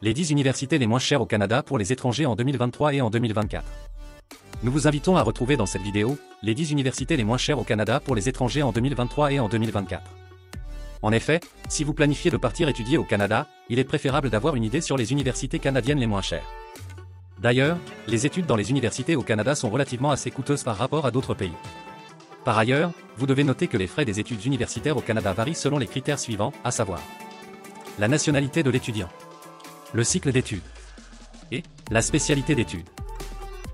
Les 10 universités les moins chères au Canada pour les étrangers en 2023 et en 2024. Nous vous invitons à retrouver dans cette vidéo, les 10 universités les moins chères au Canada pour les étrangers en 2023 et en 2024. En effet, si vous planifiez de partir étudier au Canada, il est préférable d'avoir une idée sur les universités canadiennes les moins chères. D'ailleurs, les études dans les universités au Canada sont relativement assez coûteuses par rapport à d'autres pays. Par ailleurs, vous devez noter que les frais des études universitaires au Canada varient selon les critères suivants, à savoir la nationalité de l'étudiant, le cycle d'études et la spécialité d'études.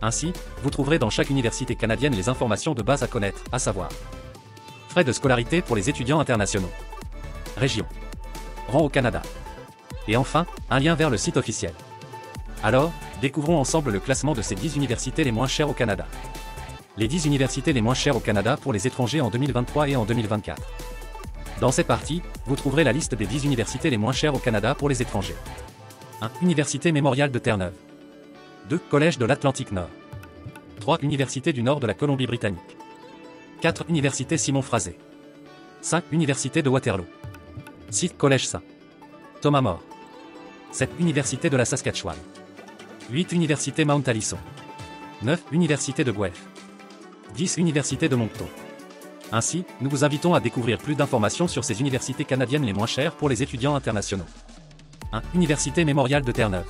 Ainsi, vous trouverez dans chaque université canadienne les informations de base à connaître, à savoir frais de scolarité pour les étudiants internationaux, région, rang au Canada, et enfin, un lien vers le site officiel. Alors, découvrons ensemble le classement de ces 10 universités les moins chères au Canada. Les 10 universités les moins chères au Canada pour les étrangers en 2023 et en 2024. Dans cette partie, vous trouverez la liste des 10 universités les moins chères au Canada pour les étrangers. 1. Université Mémorial de Terre-Neuve. 2. Collège de l'Atlantique Nord. 3. Université du Nord de la Colombie-Britannique. 4. Université Simon Fraser. 5. Université de Waterloo. 6. Collège St. Thomas More. 7. Université de la Saskatchewan. 8. Université Mount Allison. 9. Université de Guelph. 10. Université de Moncton. Ainsi, nous vous invitons à découvrir plus d'informations sur ces universités canadiennes les moins chères pour les étudiants internationaux. 1. Université Mémorial de Terre-Neuve.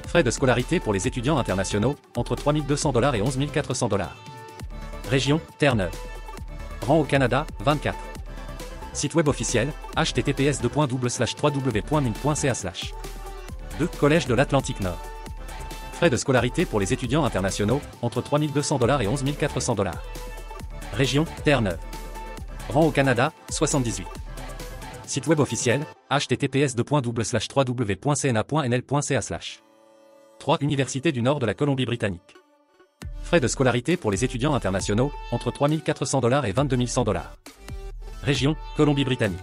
Frais de scolarité pour les étudiants internationaux, entre 3 200 $ et 11 400 $. Région, Terre-Neuve. Rang au Canada, 24. Site web officiel, https://www.min.ca/. 2. Collège de l'Atlantique Nord. Frais de scolarité pour les étudiants internationaux, entre 3 200 $ et 11 400 $. Région, Terre-Neuve. Rang au Canada, 78. Site web officiel, https://www.cna.nl.ca/. 3. Université du Nord de la Colombie-Britannique. Frais de scolarité pour les étudiants internationaux, entre 3 400 $ et 22 100 $. Région, Colombie-Britannique.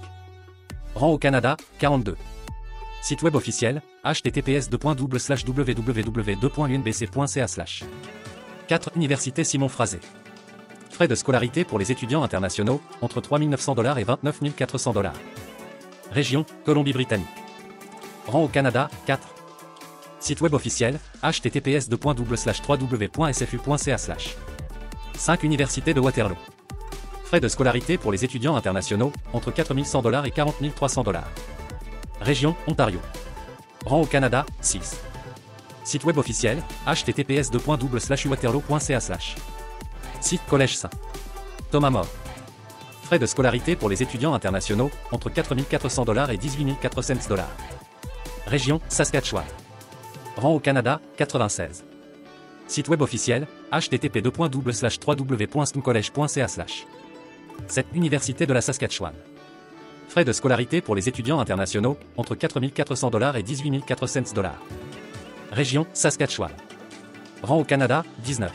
Rang au Canada, 42. Site web officiel, https://www.unbc.ca/. 4. Université Simon Fraser. Frais de scolarité pour les étudiants internationaux, entre 3 900 $ et 29 400 $. Région, Colombie-Britannique. Rang au Canada, 4. Site web officiel, https://www.sfu.ca/. 5. Université de Waterloo. Frais de scolarité pour les étudiants internationaux, entre 4 100 $ et 40 300 $. Région, Ontario. Rang au Canada, 6. Site web officiel, https://waterloo.ca/. Site Collège St. Thomas More. Frais de scolarité pour les étudiants internationaux, entre 4 400 $ et 18 400 $. Région, Saskatchewan. Rang au Canada, 96. Site web officiel, http://www.stumcollege.ca/. 7. Université de la Saskatchewan. Frais de scolarité pour les étudiants internationaux, entre 4 400 $ et 18 400 $. Région, Saskatchewan. Rang au Canada, 19.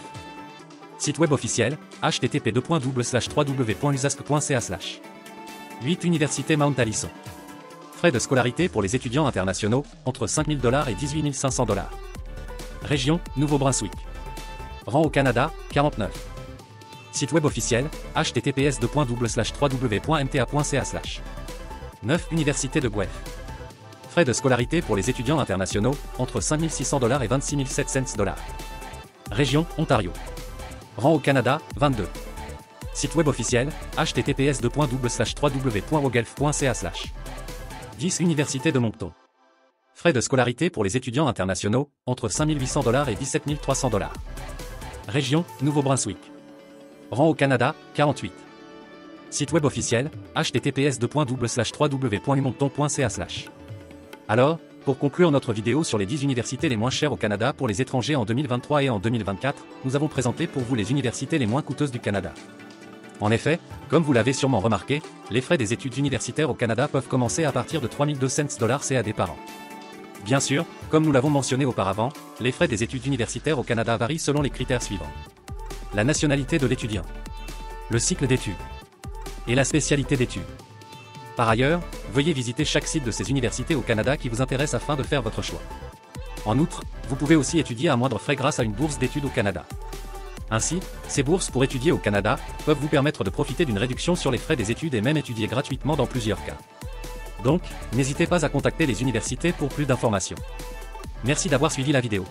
Site web officiel, http://www.usask.ca/. 8. Université Mount Allison. Frais de scolarité pour les étudiants internationaux, entre 5 000 $ et 18 500 $. Région, Nouveau-Brunswick. Rang au Canada, 49. Site web officiel, https://www.mta.ca/. 9. Université de Guelph. Frais de scolarité pour les étudiants internationaux, entre 5 600 $ et 26 700 $. Région, Ontario. Rang au Canada, 22. Site web officiel, https://www.woguelph.ca/. 10. Université de Moncton. Frais de scolarité pour les étudiants internationaux, entre 5 800 $ et 17 300 $. Région, Nouveau-Brunswick. Rang au Canada, 48. Site web officiel, https://www.umoncton.ca/. Alors, pour conclure notre vidéo sur les 10 universités les moins chères au Canada pour les étrangers en 2023 et en 2024, nous avons présenté pour vous les universités les moins coûteuses du Canada. En effet, comme vous l'avez sûrement remarqué, les frais des études universitaires au Canada peuvent commencer à partir de 3 200 $ CAD par an. Bien sûr, comme nous l'avons mentionné auparavant, les frais des études universitaires au Canada varient selon les critères suivants. La nationalité de l'étudiant, le cycle d'études et la spécialité d'études. Par ailleurs, veuillez visiter chaque site de ces universités au Canada qui vous intéresse afin de faire votre choix. En outre, vous pouvez aussi étudier à moindre frais grâce à une bourse d'études au Canada. Ainsi, ces bourses pour étudier au Canada peuvent vous permettre de profiter d'une réduction sur les frais des études et même étudier gratuitement dans plusieurs cas. Donc, n'hésitez pas à contacter les universités pour plus d'informations. Merci d'avoir suivi la vidéo.